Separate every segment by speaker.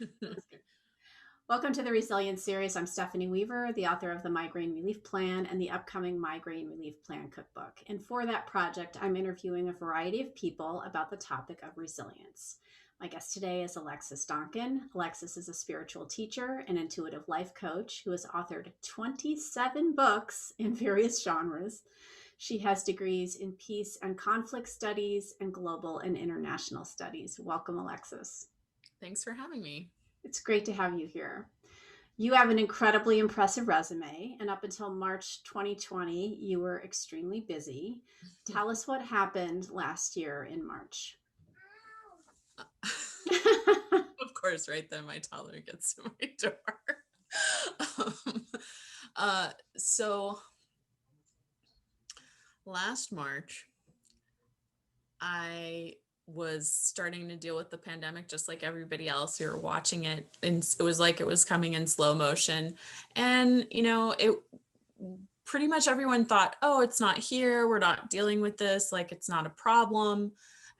Speaker 1: That's good. Welcome to the Resilience Series. I'm Stephanie Weaver, the author of the Migraine Relief Plan and the upcoming Migraine Relief Plan Cookbook. And for that project, I'm interviewing a variety of people about the topic of resilience. My guest today is Alexis Donkin. Alexis is a spiritual teacher and intuitive life coach who has authored 27 books in various genres. She has degrees in peace and conflict studies and global and international studies. Welcome, Alexis.
Speaker 2: Thanks for having me.
Speaker 1: It's great to have you here. You have an incredibly impressive resume, and up until March 2020, you were extremely busy. Tell us what happened last year in March.
Speaker 2: Of course, right then my toddler gets to my door. um, so last March, I was starting to deal with the pandemic just like everybody else. We were watching it, and it was like it was coming in slow motion. And, it pretty much everyone thought, oh, it's not here. We're not dealing with this. Like, it's not a problem.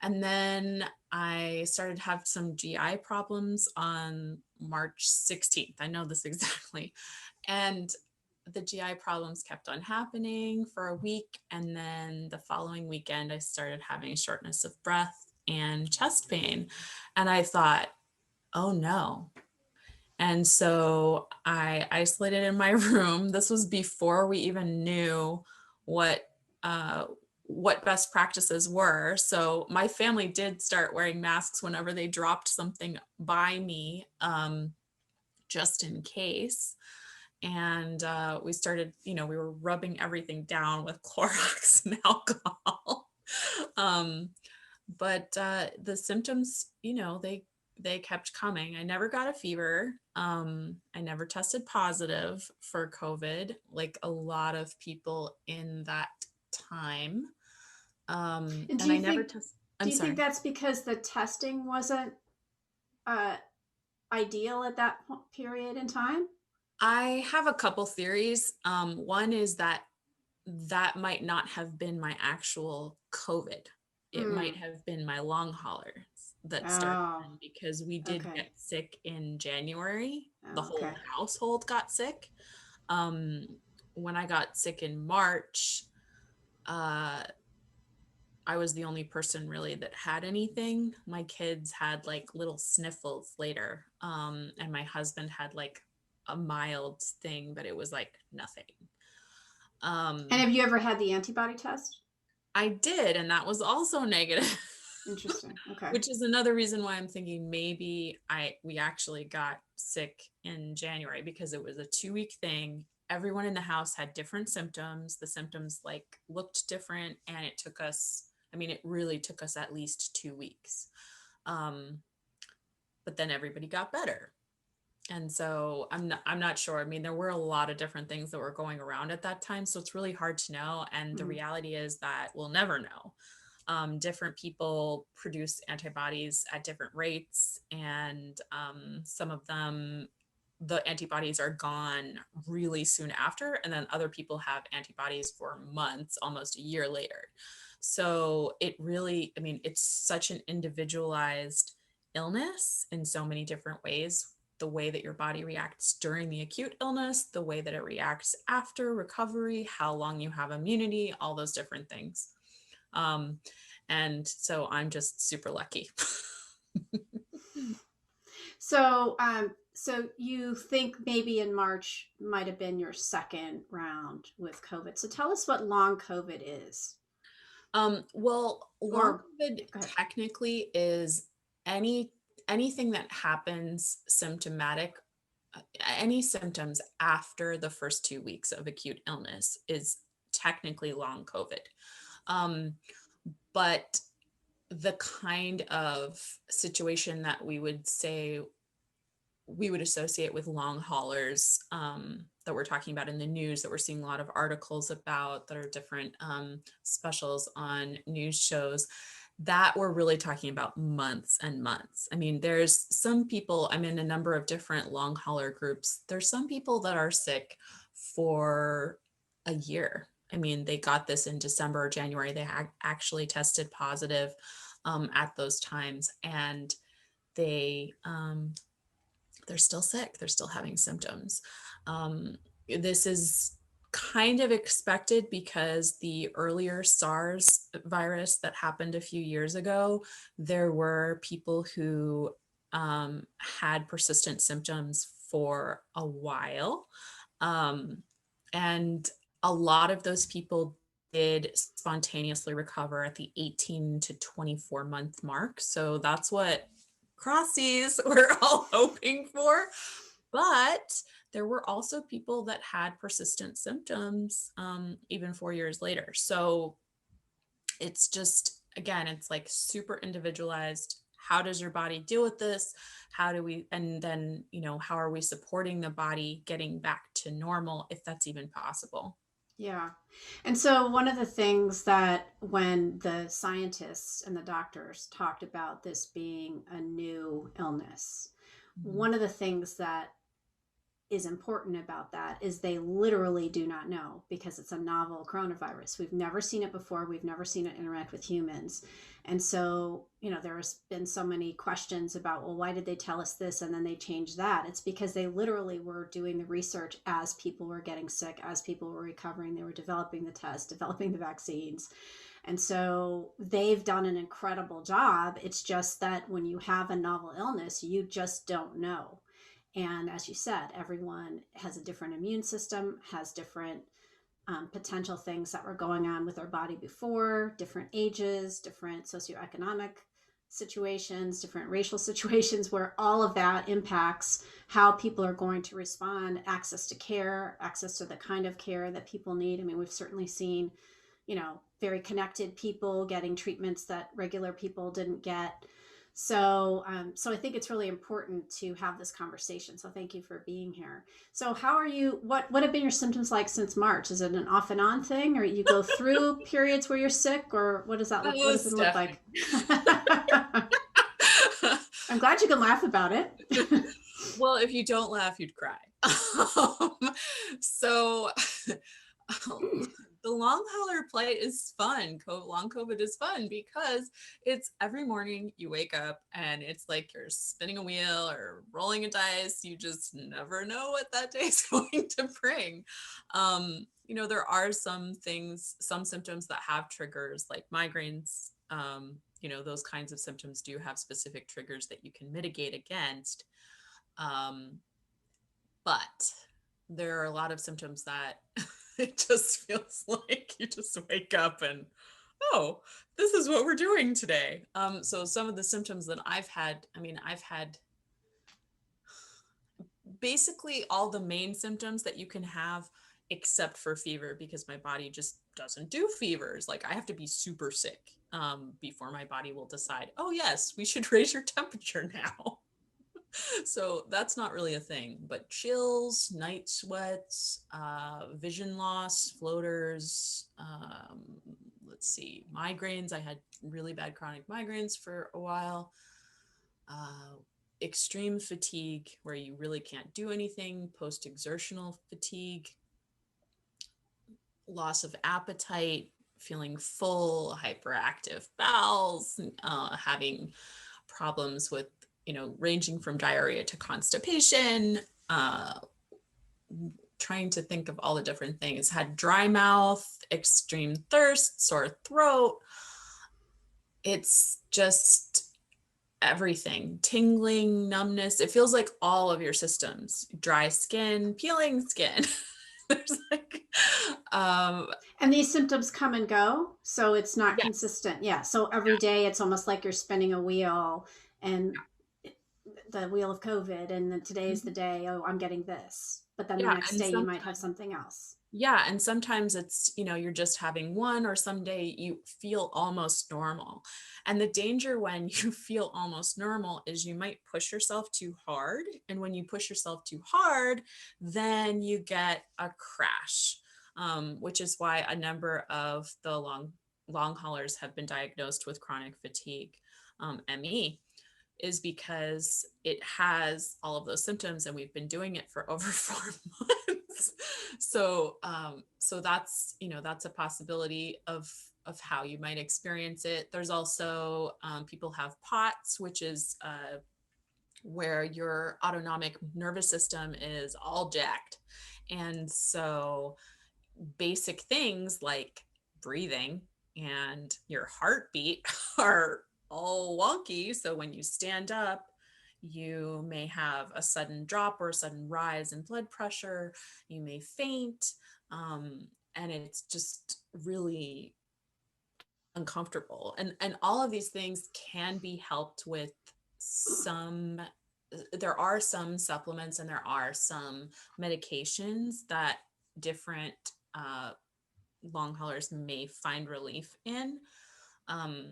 Speaker 2: And then I started to have some GI problems on March 16th. I know this exactly. And the GI problems kept on happening for a week. And then the following weekend, I started having shortness of breath and chest pain. And I thought, oh no. And so I isolated in my room. This was before we even knew what uh, what best practices were. So my family did start wearing masks whenever they dropped something by me, just in case. And we started, we were rubbing everything down with Clorox and alcohol. um, but the symptoms, they kept coming. I never got a fever. I never tested positive for COVID, like a lot of people in that time.
Speaker 1: And
Speaker 2: And I never test.
Speaker 1: do
Speaker 2: I'm
Speaker 1: you think
Speaker 2: sorry.
Speaker 1: that's because the testing wasn't uh, ideal at that period in time?
Speaker 2: I have a couple theories. One is that that might not have been my actual COVID. It might
Speaker 1: Mm.
Speaker 2: have been my long haulers that started
Speaker 1: Oh,
Speaker 2: then, because we did
Speaker 1: okay.
Speaker 2: get sick in January. The
Speaker 1: Oh,
Speaker 2: whole
Speaker 1: okay.
Speaker 2: household got sick. Um, when I got sick in March, uh, I was the only person really that had anything. My kids had like little sniffles later. And my husband had like a mild thing, but it was like nothing.
Speaker 1: And
Speaker 2: Um,
Speaker 1: have you ever had the antibody test?
Speaker 2: I did, and that was also negative.
Speaker 1: Interesting. Okay.
Speaker 2: Which is another reason why I'm thinking maybe I we actually got sick in January, because it was a 2-week thing. Everyone in the house had different symptoms. The symptoms like looked different, and it really took us at least 2 weeks. Um, but then everybody got better. And so I'm not sure. I mean, there were a lot of different things that were going around at that time. So it's really hard to know. And the
Speaker 1: Mm-hmm.
Speaker 2: reality is that we'll never know. Different people produce antibodies at different rates, and some of them, the antibodies are gone really soon after, and then other people have antibodies for months, almost a year later. So it really, it's such an individualized illness in so many different ways. The way that your body reacts during the acute illness, the way that it reacts after recovery, how long you have immunity, all those different things. Um, and so I'm just super lucky.
Speaker 1: So you think maybe in March might have been your second round with COVID. So tell us what long COVID is.
Speaker 2: Well, long
Speaker 1: Or
Speaker 2: COVID
Speaker 1: go ahead.
Speaker 2: technically is any anything that happens symptomatic, any symptoms after the first 2 weeks of acute illness is technically long COVID. Um, but the kind of situation that we would associate with long haulers, that we're talking about in the news, that we're seeing a lot of articles about, that are different specials on news shows, that we're really talking about months and months. I mean, there's some people, I'm in a number of different long hauler groups. There's some people that are sick for a year. I mean, they got this in December or January. They actually tested positive at those times, and they they're still sick. They're still having symptoms. This is kind of expected because the earlier SARS virus that happened a few years ago, there were people who had persistent symptoms for a while. Um, and a lot of those people did spontaneously recover at the 18 to 24 month mark. So that's what crossies we're all hoping for. But there were also people that had persistent symptoms even 4 years later. So it's just, again, it's like super individualized. How does your body deal with this? How do we, and then, how are we supporting the body getting back to normal if that's even possible?
Speaker 1: Yeah. And so, one of the things that when the scientists and the doctors talked about this being a new illness,
Speaker 2: Mhm.
Speaker 1: one of the things that is important about that is they literally do not know because it's a novel coronavirus. We've never seen it before. We've never seen it interact with humans. And so, there's been so many questions about, well, why did they tell us this and then they changed that? It's because they literally were doing the research as people were getting sick, as people were recovering. They were developing the tests, developing the vaccines. And so they've done an incredible job. It's just that when you have a novel illness, you just don't know. And as you said, everyone has a different immune system, has different potential things that were going on with our body before, different ages, different socioeconomic situations, different racial situations, where all of that impacts how people are going to respond, access to care, access to the kind of care that people need. I mean, we've certainly seen, very connected people getting treatments that regular people didn't get. So I think it's really important to have this conversation. So thank you for being here. So how are you? What have been your symptoms like since March? Is it an off and on thing, or you go through periods where you're sick, or what does that look? What
Speaker 2: Oh,
Speaker 1: does it look
Speaker 2: Stephanie.
Speaker 1: like? I'm glad you can laugh about it.
Speaker 2: Well, if you don't laugh, you'd cry. So the long hauler plight is fun. Long COVID is fun because it's every morning you wake up and it's like you're spinning a wheel or rolling a dice. You just never know what that day is going to bring. There are some things, some symptoms that have triggers like migraines. Those kinds of symptoms do have specific triggers that you can mitigate against. Um, but there are a lot of symptoms that it just feels like you just wake up and, oh, this is what we're doing today. So some of the symptoms that I've had basically all the main symptoms that you can have except for fever, because my body just doesn't do fevers. Like, I have to be super sick before my body will decide, oh yes, we should raise your temperature now. So that's not really a thing, but chills, night sweats, vision loss, floaters, let's see, migraines. I had really bad chronic migraines for a while. Uh, Extreme fatigue, where you really can't do anything, post exertional fatigue, loss of appetite, feeling full, hyperactive bowels, having problems with, ranging from diarrhea to constipation, uh, trying to think of all the different things. Had dry mouth, extreme thirst, sore throat. It's just everything, tingling, numbness. It feels like all of your systems, dry skin, peeling skin. There's like,
Speaker 1: And these symptoms come and go, so it's not
Speaker 2: yes,
Speaker 1: consistent. Yeah. So every day it's almost like you're spinning a wheel, and the wheel of COVID, and then today's the day, oh, I'm getting this. But then the
Speaker 2: yeah,
Speaker 1: next
Speaker 2: and
Speaker 1: day you might have
Speaker 2: sometimes,
Speaker 1: something else.
Speaker 2: yeah, and sometimes it's, you're just having one, or someday you feel almost normal. And the danger when you feel almost normal is you might push yourself too hard. And when you push yourself too hard, then you get a crash, which is why a number of the long haulers have been diagnosed with chronic fatigue, ME, is because it has all of those symptoms and we've been doing it for over 4 months. So that's, that's a possibility of how you might experience it. There's also people have POTS, which is where your autonomic nervous system is all jacked. And so basic things like breathing and your heartbeat are all wonky. So when you stand up, you may have a sudden drop or a sudden rise in blood pressure. You may faint. And it's just really uncomfortable. And all of these things can be helped with some, there are some supplements and there are some medications that different long haulers may find relief in. Um,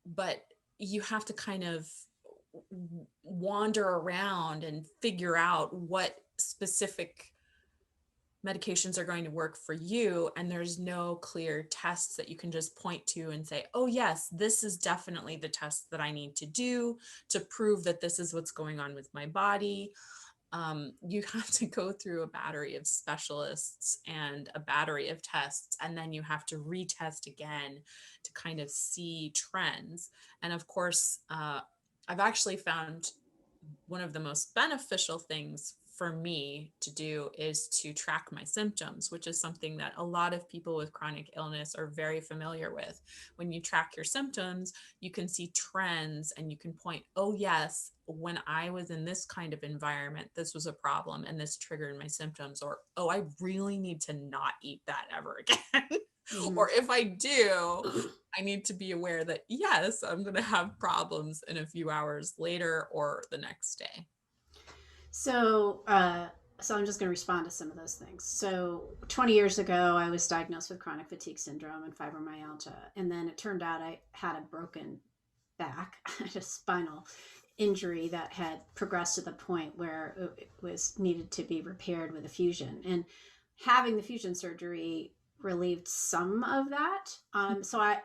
Speaker 2: but you have to kind of wander around and figure out what specific medications are going to work for you. And there's no clear tests that you can just point to and say, oh, yes, this is definitely the test that I need to do to prove that this is what's going on with my body. You have to go through a battery of specialists and a battery of tests, and then you have to retest again to kind of see trends. And of course, I've actually found one of the most beneficial things for me to do is to track my symptoms, which is something that a lot of people with chronic illness are very familiar with. When you track your symptoms, you can see trends and you can point, oh, yes, when I was in this kind of environment, this was a problem and this triggered my symptoms. Or, oh, I really need to not eat that ever again.
Speaker 1: Mm-hmm.
Speaker 2: Or if I do, I need to be aware that, yes, I'm going to have problems in a few hours later or the next day.
Speaker 1: So, so I'm just going to respond to some of those things. So, 20 years ago, I was diagnosed with chronic fatigue syndrome and fibromyalgia, and then it turned out I had a broken back, a spinal injury that had progressed to the point where it was needed to be repaired with a fusion. And having the fusion surgery relieved some of that.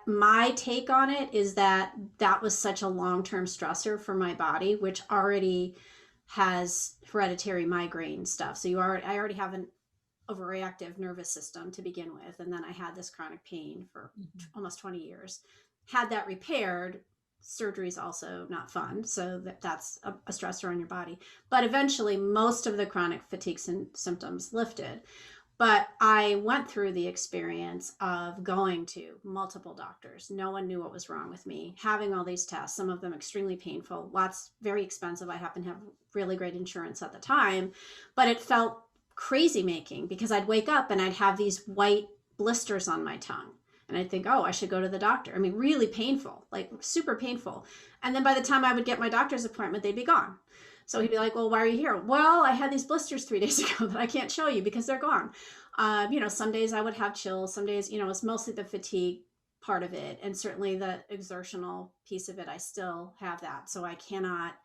Speaker 1: My take on it is that that was such a long-term stressor for my body, which already has hereditary migraine stuff. So I already have an overreactive nervous system to begin with, and then I had this chronic pain for almost 20 years. Had that repaired, surgery is also not fun, so that's a stressor on your body. But eventually, most of the chronic fatigue symptoms lifted. But I went through the experience of going to multiple doctors. No one knew what was wrong with me. Having all these tests, some of them extremely painful, lots very expensive. I happen to have really great insurance at the time, but it felt crazy making because I'd wake up and I'd have these white blisters on my tongue. And I'd think, oh, I should go to the doctor. I mean, really painful, like super painful. And then by the time I would get my doctor's appointment, they'd be gone. So he'd be like, well, why are you here? Well, I had these blisters 3 days ago that I can't show you because they're gone. Some days I would have chills. Some days, it's mostly the fatigue part of it. And certainly the exertional piece of it, I still have that. So I cannot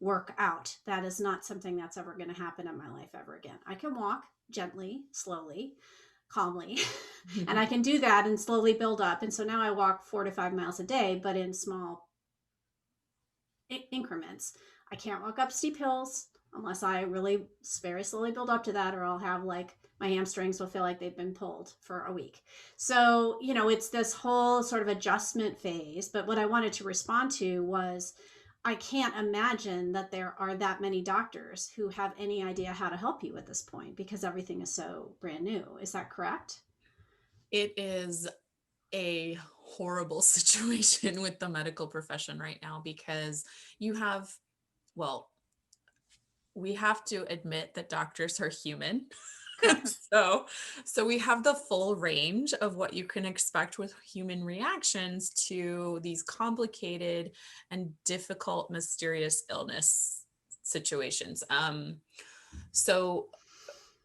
Speaker 1: work out. That is not something that's ever going to happen in my life ever again. I can walk gently, slowly, calmly, and I can do that and slowly build up. And so now I walk 4 to 5 miles a day, but in small increments. I can't walk up steep hills unless I really very slowly build up to that, or I'll have like my hamstrings will feel like they've been pulled for a week. So, it's this whole sort of adjustment phase. But what I wanted to respond to was I can't imagine that there are that many doctors who have any idea how to help you at this point because everything is so brand new. Is that correct?
Speaker 2: It is a horrible situation with the medical profession right now because we have to admit that doctors are human. So we have the full range of what you can expect with human reactions to these complicated and difficult, mysterious illness situations. So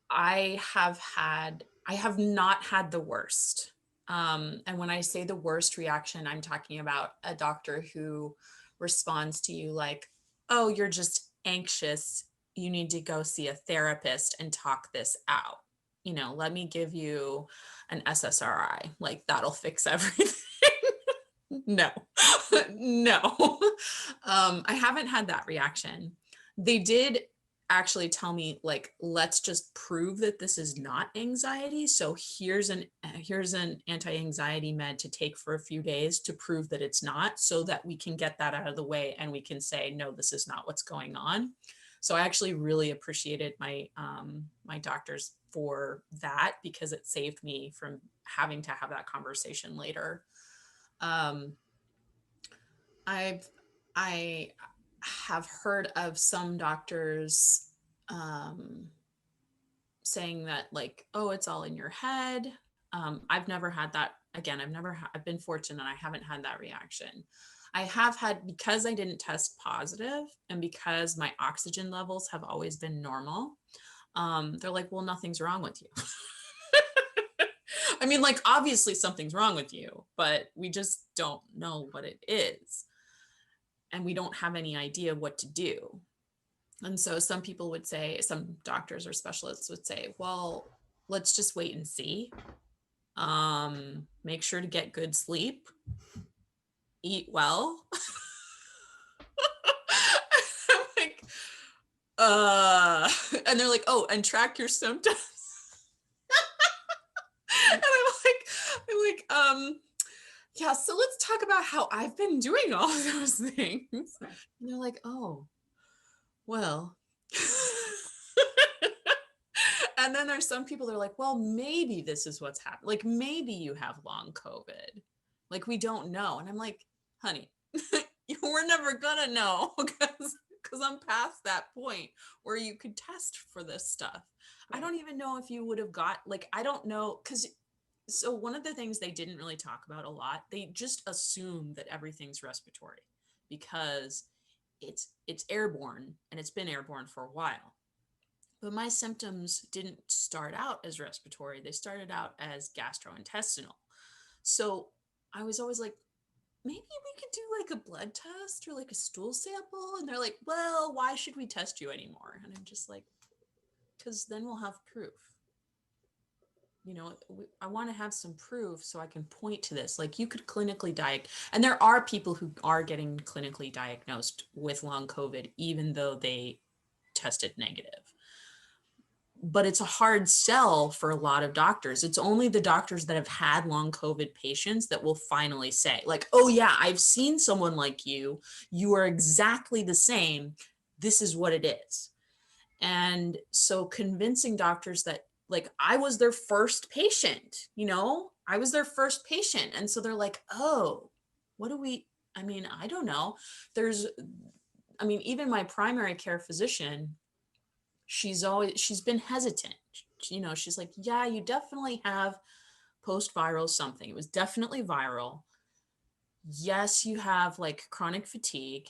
Speaker 2: I have not had the worst. And when I say the worst reaction, I'm talking about a doctor who responds to you like, oh, you're just anxious. You need to go see a therapist and talk this out. Let me give you an SSRI. Like that'll fix everything. No, no. I haven't had that reaction. They did actually tell me, like, let's just prove that this is not anxiety. So here's an anti-anxiety med to take for a few days to prove that it's not, so that we can get that out of the way and we can say, no, this is not what's going on. So I actually really appreciated my doctors for that, because it saved me from having to have that conversation later. Um, I've I have heard of some doctors saying that, like, oh, it's all in your head. I've never had that. Again, I've been fortunate. I haven't had that reaction. I have had, because I didn't test positive and because my oxygen levels have always been normal. They're like, well, nothing's wrong with you. I mean, like, obviously something's wrong with you, but we just don't know what it is. And we don't have any idea what to do. And so some people would say, some doctors or specialists would say, well, let's just wait and see. Make sure to get good sleep, eat well. I'm like, and they're like, oh, and track your symptoms. And I'm like, yeah, so let's talk about how I've been doing all of those things.
Speaker 1: Right.
Speaker 2: And they're like, oh, well. And then there's some people that are like, well, maybe this is what's happened. Like, maybe you have long COVID. Like, we don't know. And I'm like, honey, we're never gonna know, because I'm past that point where you could test for this stuff. I don't even know if you would have got, like, I don't know, because so one of the things they didn't really talk about a lot, they just assume that everything's respiratory because it's airborne, and it's been airborne for a while. But my symptoms didn't start out as respiratory. They started out as gastrointestinal. So I was always like, maybe we could do like a blood test or like a stool sample. And they're like, well, why should we test you anymore? And I'm just like, because then we'll have proof. You know, I want to have some proof so I can point to this. Like, you could clinically diagnose, and there are people who are getting clinically diagnosed with long COVID, even though they tested negative. But it's a hard sell for a lot of doctors. It's only the doctors that have had long COVID patients that will finally say, like, oh yeah, I've seen someone like you. You are exactly the same. This is what it is. And so convincing doctors that, like, I was their first patient, I was their first patient. And so they're like, oh, I mean, I don't know. Even my primary care physician, she's been hesitant. She's like, yeah, you definitely have post-viral something. It was definitely viral. Yes, you have like chronic fatigue.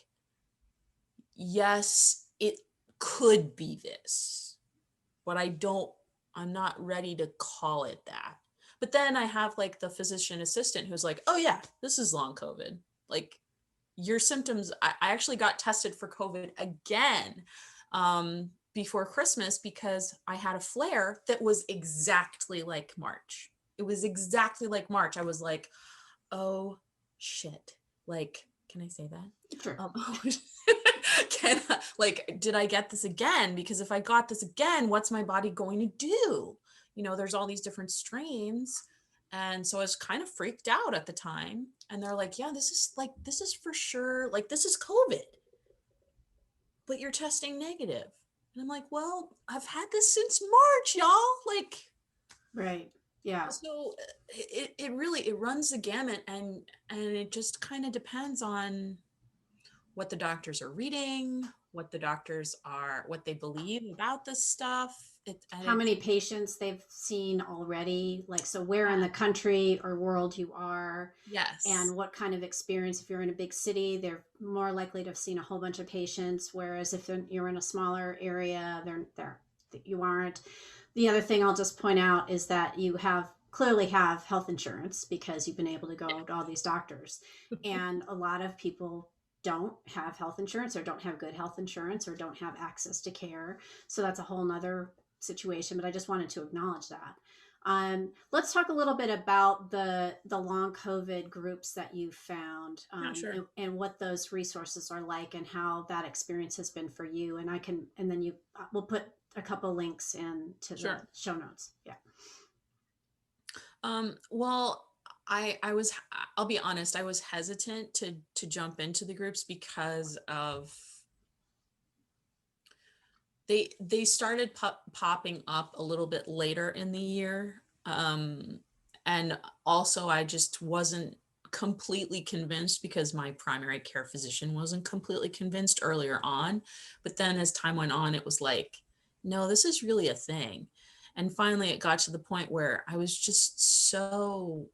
Speaker 2: Yes, it could be this, but I'm not ready to call it that. But then I have like the physician assistant who's like, oh yeah, this is long COVID. Like, your symptoms, I actually got tested for COVID again before Christmas, because I had a flare that was exactly like March. It was exactly like March. I was like, oh shit. Like, can I say that?
Speaker 1: Sure.
Speaker 2: Did I get this again? Because if I got this again, what's my body going to do? There's all these different strains. And so I was kind of freaked out at the time. And they're like, yeah, this is for sure. Like, this is COVID, but you're testing negative. And I'm like, well, I've had this since March, y'all. Like,
Speaker 1: right. Yeah.
Speaker 2: so it really, it runs the gamut, and it just kind of depends on what the doctors are reading, what they believe about this stuff.
Speaker 1: How many patients they've seen already, like, so where in the country or world you are.
Speaker 2: Yes.
Speaker 1: And what kind of experience. If you're in a big city, they're more likely to have seen a whole bunch of patients, whereas if you're in a smaller area, you aren't. The other thing I'll just point out is that you clearly have health insurance, because you've been able to go to all these doctors. And a lot of people don't have health insurance, or don't have good health insurance, or don't have access to care. So that's a whole nother situation, but I just wanted to acknowledge that. Let's talk a little bit about the long COVID groups that you found,
Speaker 2: Yeah, sure.
Speaker 1: and what those resources are like, and how that experience has been for you. And I can, and then you, we'll put a couple links into the
Speaker 2: Sure.
Speaker 1: show notes. Yeah.
Speaker 2: Well, I was, I'll be honest, I was hesitant to jump into the groups because of they started popping up a little bit later in the year. And also I just wasn't completely convinced because my primary care physician wasn't completely convinced earlier on. But then as time went on, it was like, no, this is really a thing. And finally it got to the point where I was just so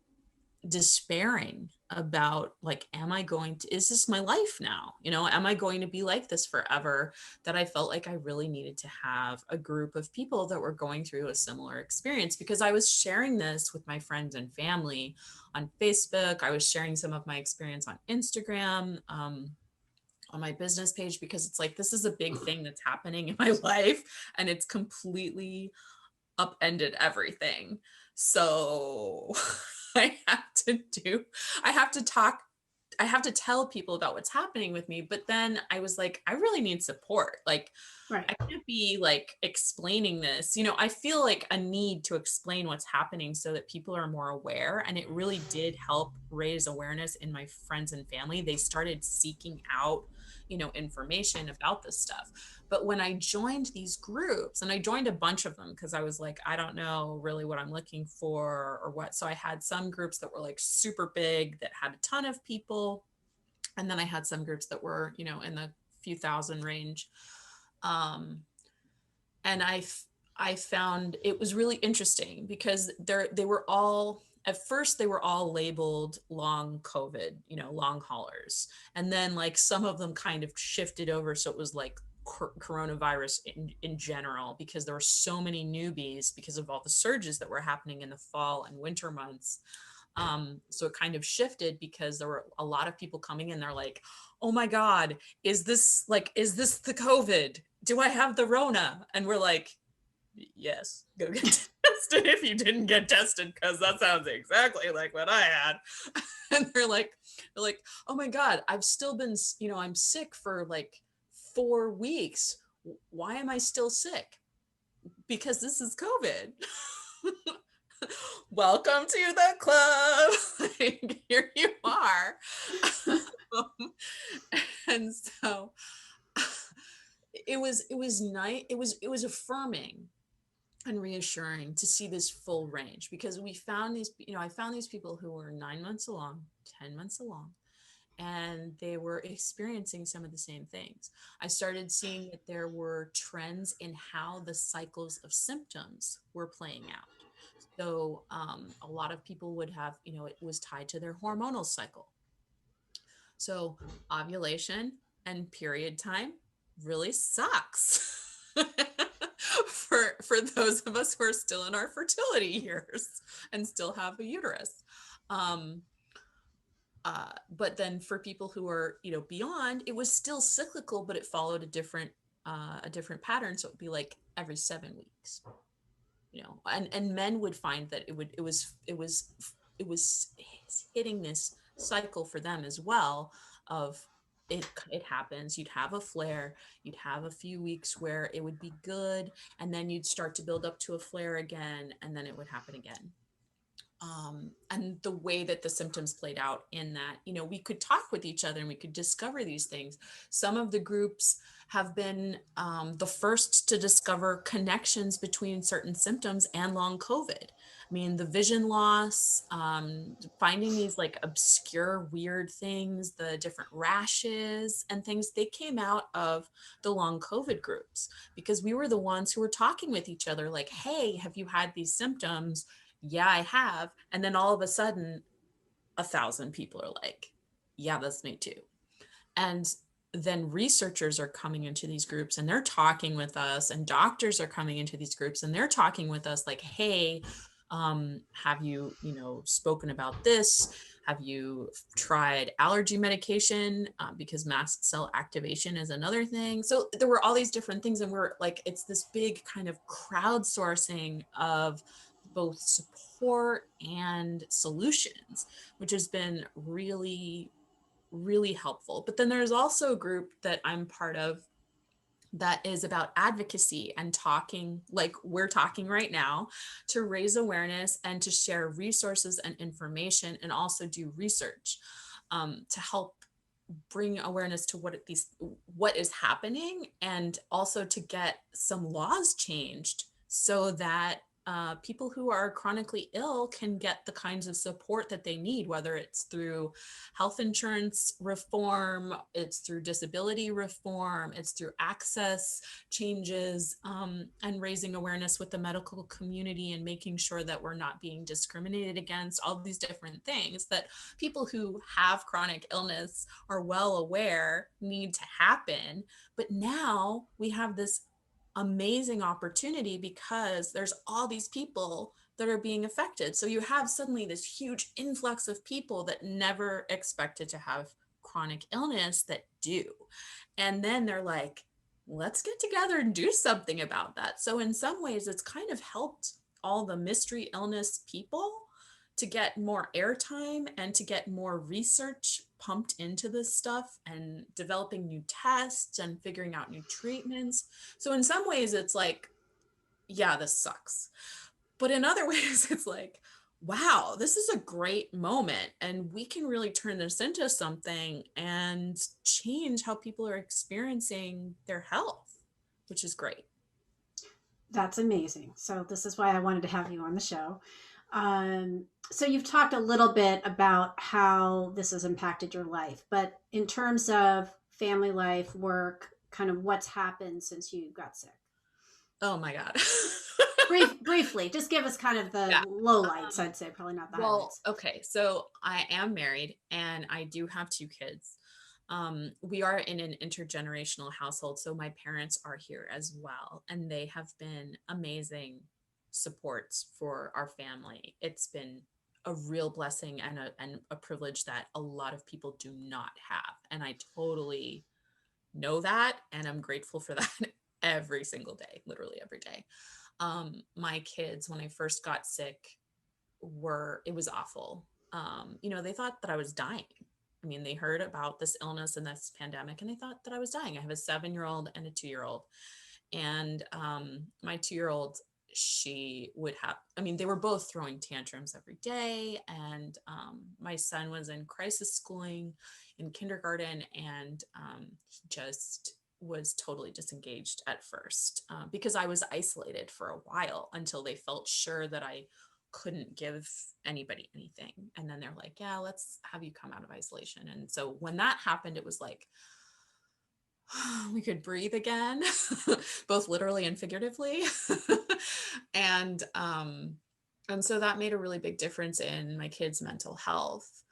Speaker 2: despairing about, like, am I going to, is this my life now, am I going to be like this forever, that I felt like I really needed to have a group of people that were going through a similar experience, because I was sharing this with my friends and family on Facebook. I was sharing some of my experience on Instagram, on my business page, because it's like, this is a big thing that's happening in my life, and it's completely upended everything. So I have to do, I have to talk, I have to tell people about what's happening with me. But then I was like, I really need support. Like,
Speaker 1: Right.
Speaker 2: I can't be like explaining this. I feel like a need to explain what's happening so that people are more aware. And it really did help raise awareness in my friends and family. They started seeking out, information about this stuff. But when I joined these groups, and I joined a bunch of them because I was like, I don't know really what I'm looking for or what. So I had some groups that were like super big that had a ton of people. And then I had some groups that were, in the few thousand range. Um, and I found it was really interesting because they were all, at first they were all labeled long COVID, long haulers. And then like some of them kind of shifted over. So it was like coronavirus in general, because there were so many newbies because of all the surges that were happening in the fall and winter months. So it kind of shifted because there were a lot of people coming in. They're like, oh my God, is this the COVID? Do I have the Rona? And we're like, yes, go get tested if you didn't get tested, because that sounds exactly like what I had. And they're like, oh my God, I've still been, I'm sick for like 4 weeks. Why am I still sick? Because this is COVID. Welcome to the club. Like, here you are. Um, and so it was nice. It was affirming and reassuring to see this full range, because we found these, I found these people who were 9 months along, 10 months along, and they were experiencing some of the same things. I started seeing that there were trends in how the cycles of symptoms were playing out. So a lot of people would have, it was tied to their hormonal cycle. So ovulation and period time really sucks for those of us who are still in our fertility years and still have a uterus. Um, but then for people who are, beyond, it was still cyclical, but it followed a different pattern. So it would be like every 7 weeks, and men would find that it was hitting this cycle for them as well, of it happens, you'd have a flare, you'd have a few weeks where it would be good, and then you'd start to build up to a flare again, and then it would happen again. And the way that the symptoms played out in that, we could talk with each other and we could discover these things. Some of the groups have been the first to discover connections between certain symptoms and long COVID. I mean, the vision loss, finding these like obscure, weird things, the different rashes and things, they came out of the long COVID groups, because we were the ones who were talking with each other like, hey, have you had these symptoms? Yeah, I have. And then all of a sudden, 1,000 people are like, yeah, that's me too. And then researchers are coming into these groups and they're talking with us, and doctors are coming into these groups and they're talking with us like, hey, have you, spoken about this? Have you tried allergy medication? Because mast cell activation is another thing. So there were all these different things. And we're like, it's this big kind of crowdsourcing of both support and solutions, which has been really, really helpful. But then there's also a group that I'm part of that is about advocacy and talking like we're talking right now, to raise awareness and to share resources and information, and also do research to help bring awareness to what is happening, and also to get some laws changed so that people who are chronically ill can get the kinds of support that they need, whether it's through health insurance reform, it's through disability reform, it's through access changes, and raising awareness with the medical community and making sure that we're not being discriminated against, all these different things that people who have chronic illness are well aware need to happen. But now we have this amazing opportunity because there's all these people that are being affected. So you have suddenly this huge influx of people that never expected to have chronic illness that do. And then they're like, let's get together and do something about that. So in some ways, it's kind of helped all the mystery illness people to get more airtime and to get more research pumped into this stuff and developing new tests and figuring out new treatments. So in some ways it's like, yeah, this sucks. But in other ways it's like, wow, this is a great moment and we can really turn this into something and change how people are experiencing their health, which is great.
Speaker 1: That's amazing. So this is why I wanted to have you on the show. So you've talked a little bit about how this has impacted your life, but in terms of family life, work, kind of what's happened since you got sick.
Speaker 2: Oh my God.
Speaker 1: Briefly, just give us kind of the
Speaker 2: Yeah.
Speaker 1: lowlights. I'd say probably not the
Speaker 2: Well,
Speaker 1: highlights.
Speaker 2: okay. So I am married and I do have two kids. We are in an intergenerational household. So my parents are here as well, and they have been amazing supports for our family. It's been a real blessing and a privilege that a lot of people do not have. And I totally know that. And I'm grateful for that every single day, literally every day. My kids, when I first got sick, it was awful. They thought that I was dying. I mean, they heard about this illness and this pandemic and they thought that I was dying. I have a 7-year-old and a 2-year-old. And my 2-year-old, she would have, I mean, they were both throwing tantrums every day. And my son was in crisis schooling in kindergarten, and he just was totally disengaged at first because I was isolated for a while until they felt sure that I couldn't give anybody anything. And then they're like, yeah, let's have you come out of isolation. And so when that happened, it was like, we could breathe again, both literally and figuratively. and and so that made a really big difference in my kids' mental health.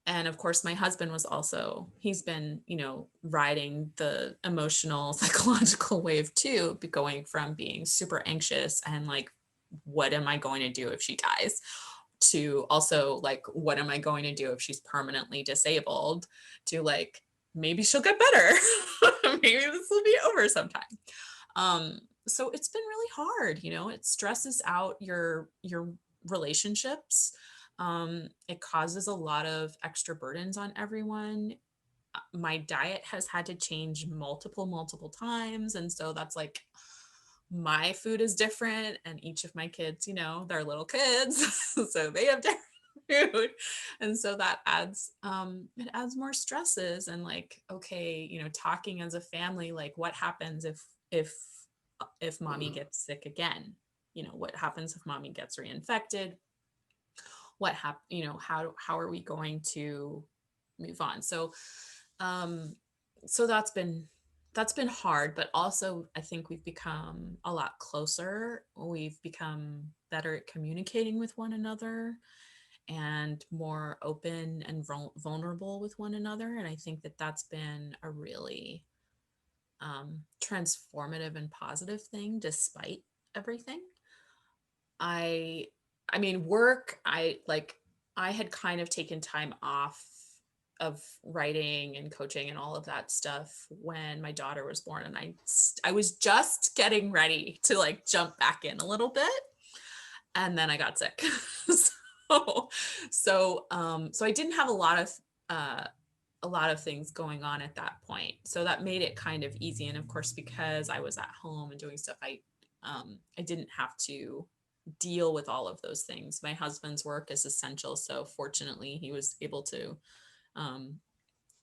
Speaker 2: And of course my husband was also, he's been, riding the emotional psychological wave too, going from being super anxious and like, what am I going to do if she dies, to also like, what am I going to do if she's permanently disabled, to like, maybe she'll get better. Maybe this will be over sometime. So it's been really hard, it stresses out your relationships. It causes a lot of extra burdens on everyone. My diet has had to change multiple times. And so that's like, my food is different, and each of my kids, they're little kids, so they have different food. And so that it adds more stresses. And like, okay, talking as a family, like what happens if mommy gets sick again? What happens if mommy gets reinfected? How are we going to move on? So that's been hard, but also I think we've become a lot closer. We've become better at communicating with one another and more open and vulnerable with one another. And I think that that's been a really transformative and positive thing despite everything. I I mean, work, I had kind of taken time off of writing and coaching and all of that stuff when my daughter was born, and I was just getting ready to like jump back in a little bit. and then I got sick. so, so I didn't have uh, a lot of things going on at that point. So that made it kind of easy. And of course, because I was at home and doing stuff, I didn't have to deal with all of those things. My husband's work is essential. So fortunately, he was able to um,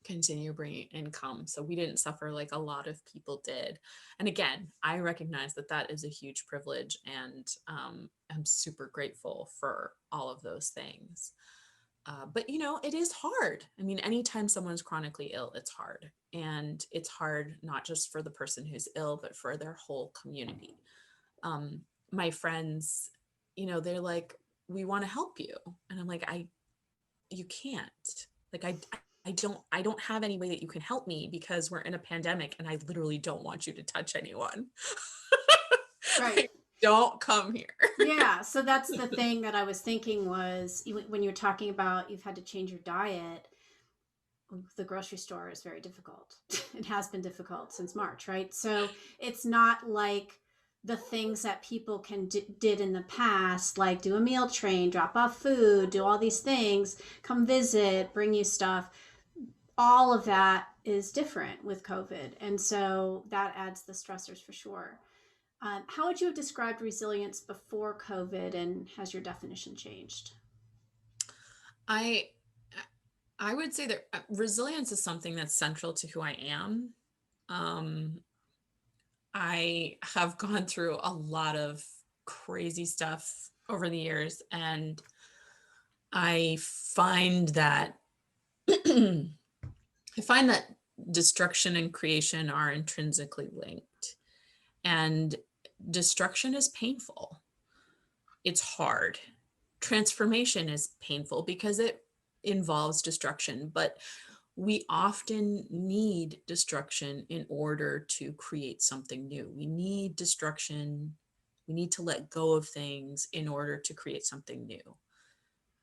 Speaker 2: continue bringing income. So we didn't suffer like a lot of people did. And again, I recognize that that is a huge privilege, and I'm super grateful for all of those things. But it is hard. I mean, anytime someone's chronically ill, it's hard. And it's hard not just for the person who's ill, but for their whole community. My friends, they're like, we want to help you. And I'm like, you can't. Like, I don't have any way that you can help me because we're in a pandemic and I literally don't want you to touch anyone.
Speaker 1: Right.
Speaker 2: Like, don't come here.
Speaker 1: Yeah, so that's the thing that I was thinking was when you're talking about you've had to change your diet, the grocery store is very difficult. It has been difficult since March, right? So it's not like the things that people did in the past, like do a meal train, drop off food, do all these things, come visit, bring you stuff. All of that is different with COVID, and so that adds the stressors for sure. How would you have described resilience before COVID, and has your definition changed?
Speaker 2: I I would say that resilience is something that's central to who I am. Um, I have gone through a lot of crazy stuff over the years, and I find that I find that destruction and creation are intrinsically linked. And destruction is painful. It's hard. Transformation is painful because it involves destruction, but we often need destruction in order to create something new. We need destruction. We need to let go of things in order to create something new.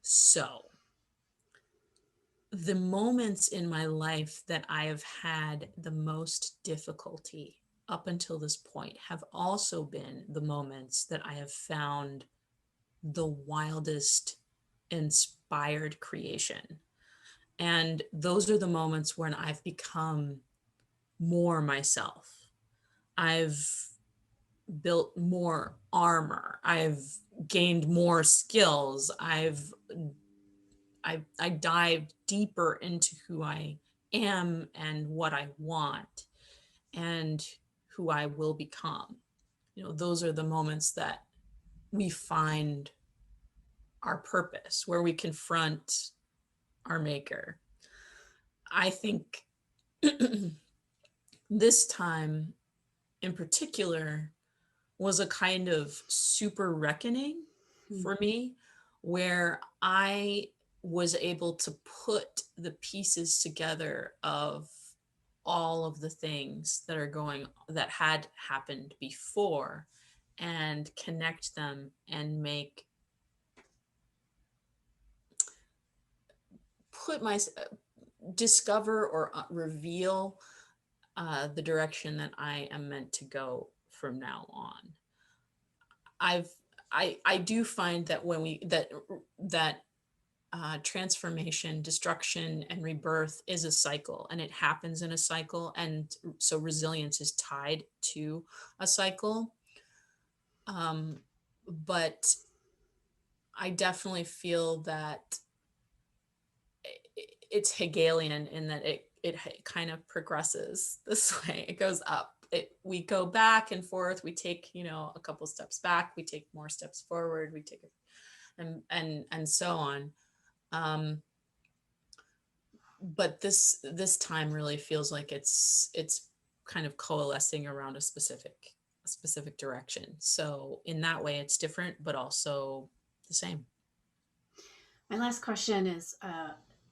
Speaker 2: So, the moments in my life that I have had the most difficulty up until this point have also been the moments that I have found the wildest inspired creation. And those are the moments when I've become more myself. I've built more armor. I've gained more skills. I dived deeper into who I am and what I want and who I will become. Those are the moments that we find our purpose, where we confront our maker. I think this time in particular was a kind of super reckoning
Speaker 1: Hmm.
Speaker 2: for me, where I was able to put the pieces together of all of the things that had happened before, and connect them and put my discover or reveal the direction that I am meant to go from now on. I've I do find that when we that transformation, destruction, and rebirth is a cycle, and it happens in a cycle, and so resilience is tied to a cycle. Um, but I definitely feel that it's Hegelian in that it kind of progresses this way. It goes up. We go back and forth. We take a couple steps back. We take more steps forward. We take it, and so on. Um, but this time really feels like it's kind of coalescing around a specific direction. So in that way, it's different, but also the same.
Speaker 1: My last question is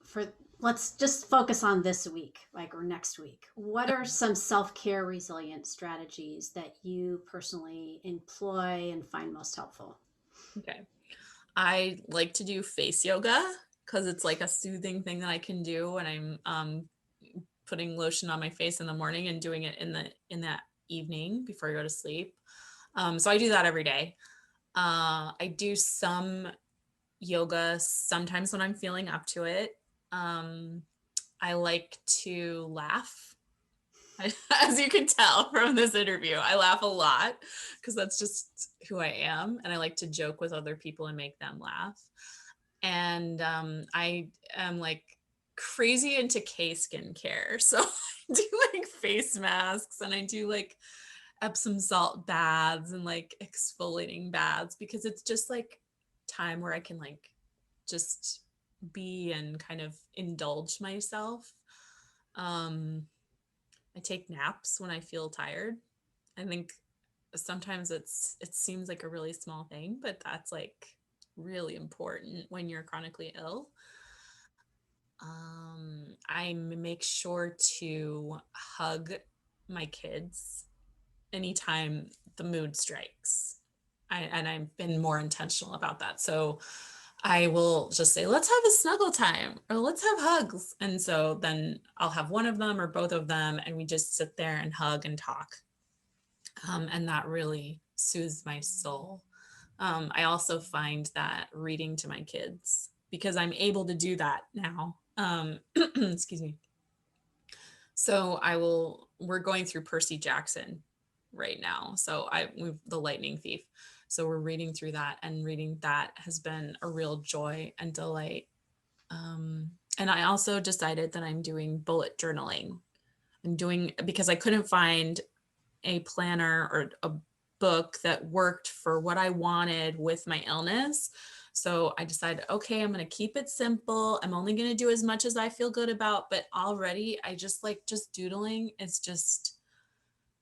Speaker 1: for let's just focus on this week, like or next week. What are some self-care resilient strategies that you personally employ and find most helpful?
Speaker 2: Okay. I like to do face yoga because it's like a soothing thing that I can do when I'm putting lotion on my face in the morning and doing it in that evening before I go to sleep. So I do that every day. I do some yoga sometimes when I'm feeling up to it. Um, I like to laugh. As you can tell from this interview, I laugh a lot because that's just who I am. And I like to joke with other people and make them laugh. And I am like crazy into K skincare. So I do like face masks, and I do like Epsom salt baths and like exfoliating baths, because it's just like time where I can like just be and kind of indulge myself. Um, I take naps when I feel tired. I think sometimes it seems like a really small thing, but that's like really important when you're chronically ill. I make sure to hug my kids anytime the mood strikes. And I've been more intentional about that. So I will just say, let's have a snuggle time or let's have hugs. And so then I'll have one of them or both of them, and we just sit there and hug and talk. And that really soothes my soul. I also find that reading to my kids, because I'm able to do that now. Excuse me. So we're going through Percy Jackson right now. So we've the Lightning Thief. So we're reading through that, and reading that has been a real joy and delight. And I also decided that I'm doing bullet journaling. I'm doing, because I couldn't find a planner or a book that worked for what I wanted with my illness. So I decided, okay, I'm going to keep it simple. I'm only going to do as much as I feel good about. But already I just doodling. It's just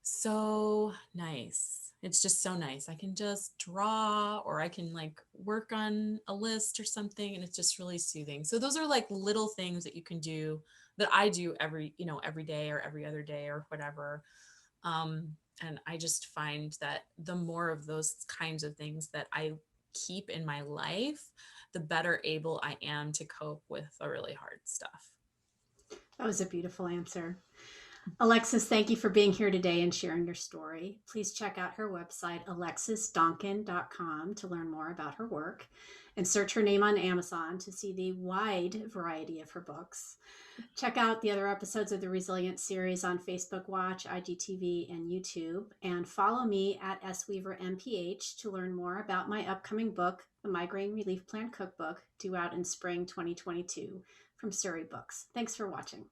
Speaker 2: so nice. It's just so nice. I can just draw, or I can like work on a list or something, and it's just really soothing. So those are like little things that you can do, that I do every day or every other day or whatever. Um, and I just find that the more of those kinds of things that I keep in my life, the better able I am to cope with the really hard stuff.
Speaker 1: That was a beautiful answer. Alexis, thank you for being here today and sharing your story. Please check out her website, alexisdonkin.com, to learn more about her work, and search her name on Amazon to see the wide variety of her books. Check out the other episodes of the Resilient series on Facebook Watch, IGTV, and YouTube. And follow me at SWeaverMPH to learn more about my upcoming book, The Migraine Relief Plan Cookbook, due out in spring 2022 from Surrey Books. Thanks for watching.